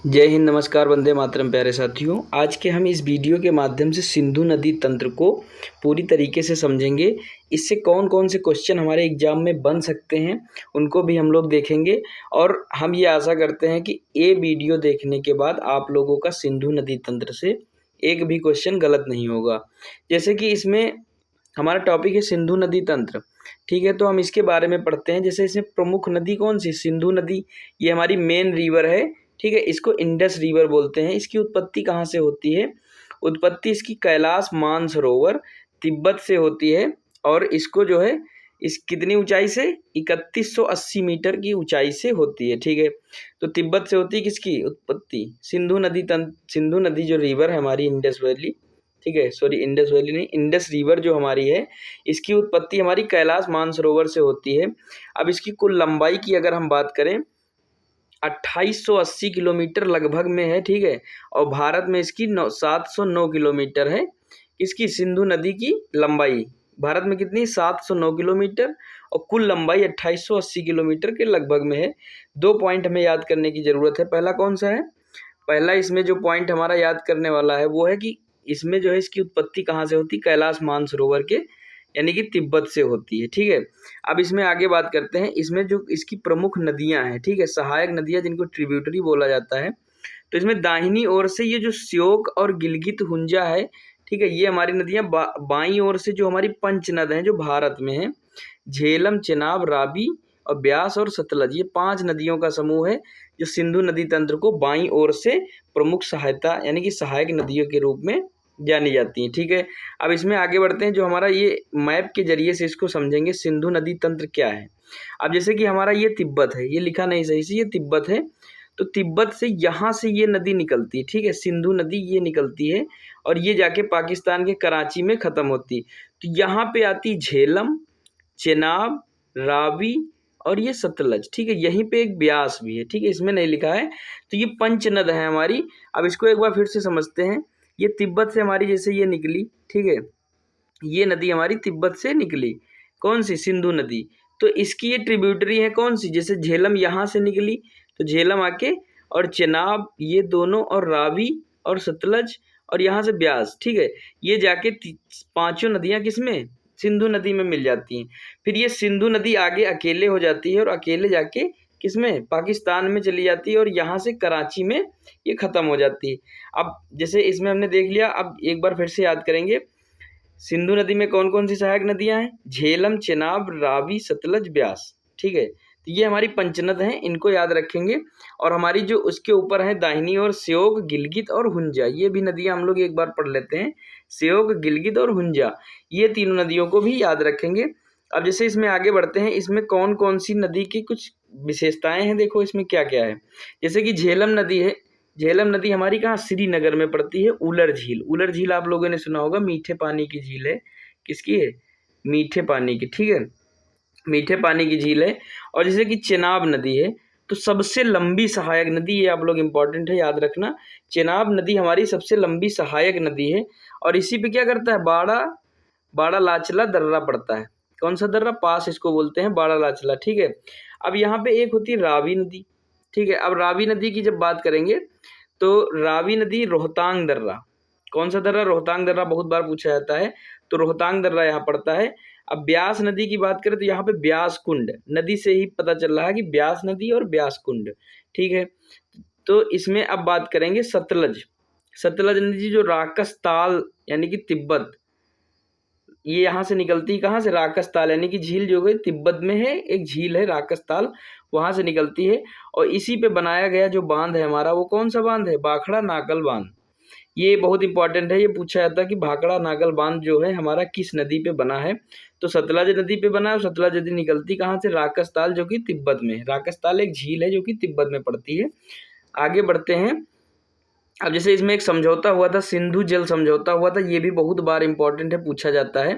जय हिंद, नमस्कार, वंदे मातरम। प्यारे साथियों, आज के हम इस वीडियो के माध्यम से सिंधु नदी तंत्र को पूरी तरीके से समझेंगे। इससे कौन कौन से क्वेश्चन हमारे एग्जाम में बन सकते हैं उनको भी हम लोग देखेंगे। और हम ये आशा करते हैं कि ये वीडियो देखने के बाद आप लोगों का सिंधु नदी तंत्र से एक भी क्वेश्चन गलत नहीं होगा। जैसे कि इसमें हमारा टॉपिक है सिंधु नदी तंत्र, ठीक है। तो हम इसके बारे में पढ़ते हैं। जैसे इसमें प्रमुख नदी कौन सी? सिंधु नदी, ये हमारी मेन रिवर है, ठीक है। इसको इंडस रिवर बोलते हैं। इसकी उत्पत्ति कहाँ से होती है? उत्पत्ति इसकी कैलाश मानसरोवर तिब्बत से होती है। और इसको जो है इस कितनी ऊंचाई से? 3180 मीटर की ऊंचाई से होती है, ठीक है। तो तिब्बत से होती है किसकी उत्पत्ति? सिंधु नदी जो रिवर है हमारी, इंडस वैली, ठीक है, सॉरी इंडस वैली नहीं, इंडस रिवर जो हमारी है, इसकी उत्पत्ति हमारी कैलाश मानसरोवर से होती है। अब इसकी कुल लंबाई की अगर हम बात करें 2880 किलोमीटर लगभग में है, ठीक है। और भारत में इसकी 709 किलोमीटर है। इसकी सिंधु नदी की लंबाई भारत में कितनी? 709 किलोमीटर, और कुल लंबाई 2880 किलोमीटर के लगभग में है। 2 पॉइंट हमें याद करने की ज़रूरत है। पहला कौन सा है? पहला इसमें जो पॉइंट हमारा याद करने वाला है वो है कि इसमें जो है इसकी उत्पत्ति कहाँ से होती? कैलाश मानसरोवर के, यानी कि तिब्बत से होती है, ठीक है। अब इसमें आगे बात करते हैं। इसमें जो इसकी प्रमुख नदियां हैं, ठीक है, सहायक नदियां जिनको ट्रिब्यूटरी बोला जाता है। तो इसमें दाहिनी ओर से ये जो श्योक और गिलगित हुंजा है, ठीक है, ये हमारी नदियां बाईं ओर से जो हमारी पंच नद हैं जो भारत में है, झेलम, चेनाब, रावी और ब्यास और सतलज, ये 5 नदियों का समूह है जो सिंधु नदी तंत्र को बाईं ओर से प्रमुख सहायता यानी कि सहायक नदियों के रूप में जानी जाती हैं, ठीक है। अब इसमें आगे बढ़ते हैं। जो हमारा ये मैप के जरिए से इसको समझेंगे सिंधु नदी तंत्र क्या है। अब जैसे कि हमारा ये तिब्बत है, ये लिखा नहीं सही से, ये तिब्बत है। तो तिब्बत से यहाँ से ये नदी निकलती है, ठीक है, सिंधु नदी ये निकलती है और ये जाके पाकिस्तान के कराची में ख़त्म होती है। तो यहाँ पे आती झेलम, चेनाब, रावी और ये सतलज, ठीक है। यहीं पे एक ब्यास भी है, ठीक है, इसमें नहीं लिखा है। तो ये पंच नद है हमारी। अब इसको एक बार फिर से समझते हैं। ये तिब्बत से हमारी जैसे ये निकली, ठीक है, ये नदी हमारी तिब्बत से निकली, कौन सी? सिंधु नदी। तो इसकी ये ट्रिब्यूटरी है कौन सी? जैसे झेलम यहाँ से निकली तो झेलम आके, और चेनाब ये दोनों, और रावी और सतलज, और यहाँ से ब्यास, ठीक है, ये जाके 5 नदियाँ किसमें? सिंधु नदी में मिल जाती हैं। फिर ये सिंधु नदी आगे अकेले हो जाती है और अकेले जाके किसमें? पाकिस्तान में चली जाती है और यहाँ से कराची में ये ख़त्म हो जाती है। अब जैसे इसमें हमने देख लिया, अब एक बार फिर से याद करेंगे। सिंधु नदी में कौन कौन सी सहायक नदियां हैं? झेलम, चेनाब, रावी, सतलज, ब्यास, ठीक है। तो ये हमारी पंचनद हैं, इनको याद रखेंगे। और हमारी जो उसके ऊपर है दाहिनी ओर श्योक, गिलगित और हुंजा, ये भी नदियां हम लोग एक बार पढ़ लेते हैं। श्योक, गिलगित और हुंजा, ये तीनों नदियों को भी याद रखेंगे। अब जैसे इसमें आगे बढ़ते हैं, इसमें कौन कौन सी नदी की कुछ विशेषताएं हैं, देखो इसमें क्या क्या है। जैसे कि झेलम नदी है। झेलम नदी हमारी कहाँ? श्रीनगर में पड़ती है। उलर झील, उलर झील आप लोगों ने सुना होगा, मीठे पानी की झील है। किसकी है? मीठे पानी की, ठीक है, मीठे पानी की झील है। और जैसे कि चेनाब नदी है, तो सबसे लंबी सहायक नदी, ये आप लोग इंपॉर्टेंट है याद रखना। चेनाब नदी हमारी सबसे लंबी सहायक नदी है। और इसी पे क्या करता है? बाड़ा लाचला दर्रा पड़ता है। कौन सा दर्रा? पास इसको बोलते हैं, बाड़ा लाचला, ठीक है। अब यहाँ पे एक होती है रावी नदी, ठीक है। अब रावी नदी की जब बात करेंगे तो रावी नदी रोहतांग दर्रा, कौन सा दर्रा? रोहतांग दर्रा बहुत बार पूछा जाता है, तो रोहतांग दर्रा यहाँ पड़ता है। अब ब्यास नदी की बात करें तो यहाँ पे ब्यास कुंड, नदी से ही पता चल रहा है कि ब्यास नदी और ब्यास कुंड, ठीक है। तो इसमें अब बात करेंगे सतलज। सतलज नदी जो राकस ताल यानी कि तिब्बत, ये यहाँ से निकलती है, कहाँ से? राकसताल, यानी कि झील जो है तिब्बत में है, एक झील है राकसताल, वहाँ से निकलती है। और इसी पे बनाया गया जो बांध है हमारा, वो कौन सा बांध है? भाखड़ा नागल बांध। ये बहुत इंपॉर्टेंट है, ये पूछा जाता है कि भाखड़ा नागल बांध जो है हमारा किस नदी पे बना है? तो सतलज नदी पे बना है। और सतलज नदी निकलती कहाँ से? राकसताल, जो कि तिब्बत में है। राकसताल एक झील है जो कि तिब्बत में पड़ती है। आगे बढ़ते हैं। अब जैसे इसमें एक समझौता हुआ था, सिंधु जल समझौता हुआ था, ये भी बहुत बार इंपॉर्टेंट है, पूछा जाता है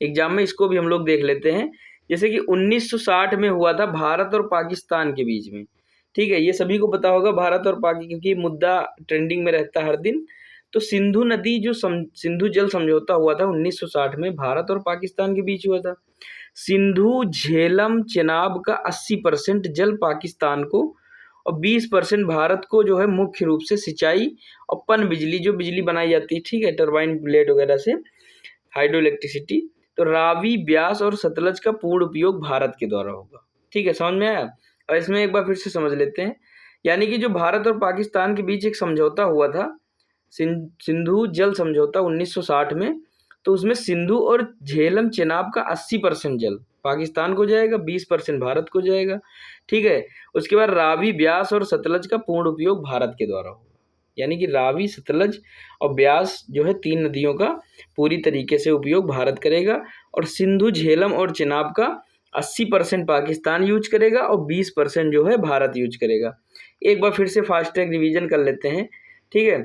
एग्जाम में, इसको भी हम लोग देख लेते हैं। जैसे कि 1960 में हुआ था भारत और पाकिस्तान के बीच में, ठीक है, ये सभी को पता होगा, भारत और पाकिस्तान, क्योंकि मुद्दा ट्रेंडिंग में रहता है हर दिन। तो सिंधु नदी जो सिंधु जल समझौता हुआ था 1960 में, भारत और पाकिस्तान के बीच हुआ था। सिंधु, झेलम, चेनाब का 80% जल पाकिस्तान को और 20% भारत को जो है मुख्य रूप से सिंचाई और पन बिजली, जो बिजली बनाई जाती है, ठीक है, टरबाइन ब्लेड वगैरह से, हाइड्रो इलेक्ट्रिसिटी, तो रावी, ब्यास और सतलज का पूर्ण उपयोग भारत के द्वारा होगा। ठीक है, समझ में आया? और इसमें एक बार फिर से समझ लेते हैं। यानी कि जो भारत और पाकिस्तान के बीच एक समझौता हुआ था, सिंधु जल समझौता 1960 में, तो उसमें सिंधु और झेलम चेनाब का 80% जल पाकिस्तान को जाएगा, 20% भारत को जाएगा। ठीक है, उसके बाद रावी, ब्यास और सतलज का पूर्ण उपयोग भारत के द्वारा होगा। यानी कि रावी, सतलज और ब्यास जो है 3 नदियों का पूरी तरीके से उपयोग भारत करेगा, और सिंधु, झेलम और चेनाब का 80% पाकिस्तान यूज करेगा और 20% जो है भारत यूज करेगा। एक बार फिर से फास्ट ट्रैक रिवीजन कर लेते हैं। ठीक है,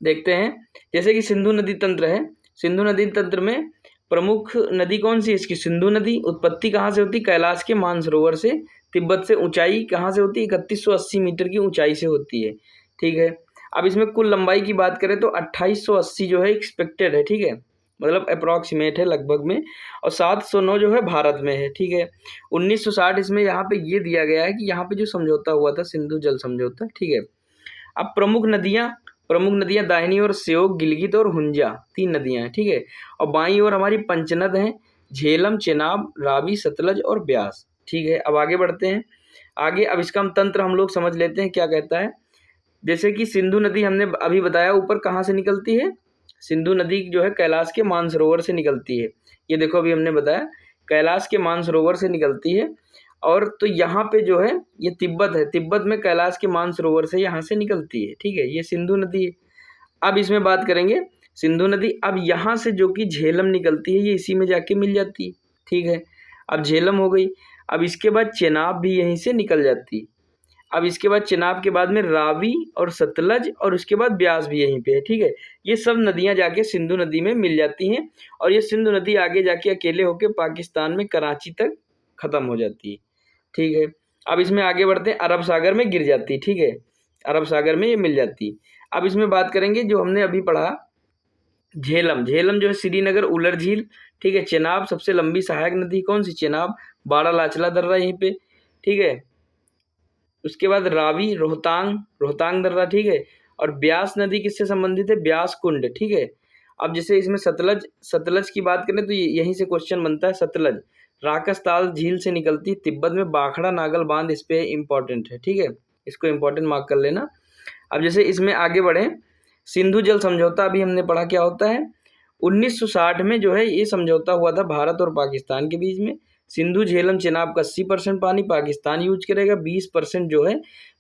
देखते हैं। जैसे कि सिंधु नदी तंत्र है, सिंधु नदी तंत्र में प्रमुख नदी कौन सी है इसकी? सिंधु नदी। उत्पत्ति कहाँ से होती? कैलाश के मानसरोवर से। तिब्बत से। ऊंचाई कहाँ से होती? 3180 मीटर की ऊंचाई से होती है। ठीक है, अब इसमें कुल लंबाई की बात करें तो 2880 जो है एक्सपेक्टेड है। ठीक है, मतलब अप्रॉक्सीमेट है लगभग में, और 709 जो है भारत में है। ठीक है, 1960 इसमें यहाँ पे ये दिया गया है कि यहाँ पे जो समझौता हुआ था, सिंधु जल समझौता। ठीक है, अब प्रमुख नदियां दाहिनी ओर स्योक, गिलगित और हुंजा, 3 नदियां हैं। ठीक है, और बाईं ओर हमारी पंचनद हैं, झेलम, चेनाब, रावी, सतलज और ब्यास। ठीक है, अब आगे बढ़ते हैं। आगे अब इसका हम तंत्र हम लोग समझ लेते हैं क्या कहता है। जैसे कि सिंधु नदी हमने अभी बताया ऊपर कहाँ से निकलती है, सिंधु नदी जो है कैलाश के मानसरोवर से निकलती है। ये देखो अभी हमने बताया कैलाश के मानसरोवर से निकलती है, और तो यहाँ पे जो है ये तिब्बत है, तिब्बत में कैलाश के मानसरोवर से यहाँ से निकलती है। ठीक है, ये सिंधु नदी है। अब इसमें बात करेंगे सिंधु नदी, अब यहाँ से जो कि झेलम निकलती है ये इसी में जाके मिल जाती है। ठीक है, अब झेलम हो गई। अब इसके बाद चेनाब भी यहीं से निकल जाती है। अब इसके बाद चेनाब के बाद में रावी और सतलज, और उसके बाद ब्यास भी यहीं पे है। ठीक है, ये सब नदियां जाके सिंधु नदी में मिल जाती हैं, और ये सिंधु नदी आगे जाके अकेले होके पाकिस्तान में कराची तक खत्म हो जाती है। ठीक है, अब इसमें आगे बढ़ते हैं, अरब सागर में गिर जाती है। ठीक है, अरब सागर में ये मिल जाती है। अब इसमें बात करेंगे जो हमने अभी पढ़ा, झेलम जो है श्रीनगर उलर झील। ठीक है, चेनाब सबसे लंबी सहायक नदी कौन सी? चेनाब, बाड़ा लाचला दर्रा यहीं पे। ठीक है, उसके बाद रावी, रोहतांग दर्रा। ठीक है, और ब्यास नदी किससे संबंधित है? ब्यास कुंड। ठीक है, अब जैसे इसमें सतलज की बात करें तो यहीं से क्वेश्चन बनता है। सतलज राकसताल झील से निकलती, तिब्बत में बाखड़ा नागल बांध इस पे इम्पोर्टेंट है। ठीक है, इसको इम्पोर्टेंट मार्क कर लेना। अब जैसे इसमें आगे बढ़े, सिंधु जल समझौता अभी हमने पढ़ा क्या होता है। 1960 में जो है ये समझौता हुआ था भारत और पाकिस्तान के बीच में। सिंधु झेलम चेनाब का 80% पानी पाकिस्तान यूज करेगा, 20% जो है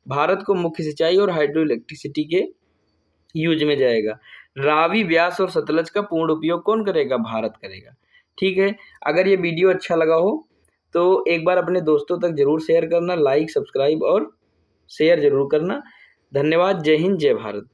भारत को मुख्य सिंचाई और हाइड्रो इलेक्ट्रिसिटी के यूज में जाएगा। रावी, व्यास और सतलज का पूर्ण उपयोग कौन करेगा? भारत करेगा। ठीक है, अगर ये वीडियो अच्छा लगा हो तो एक बार अपने दोस्तों तक जरूर शेयर करना, लाइक, सब्सक्राइब और शेयर जरूर करना। धन्यवाद। जय हिंद, जय भारत।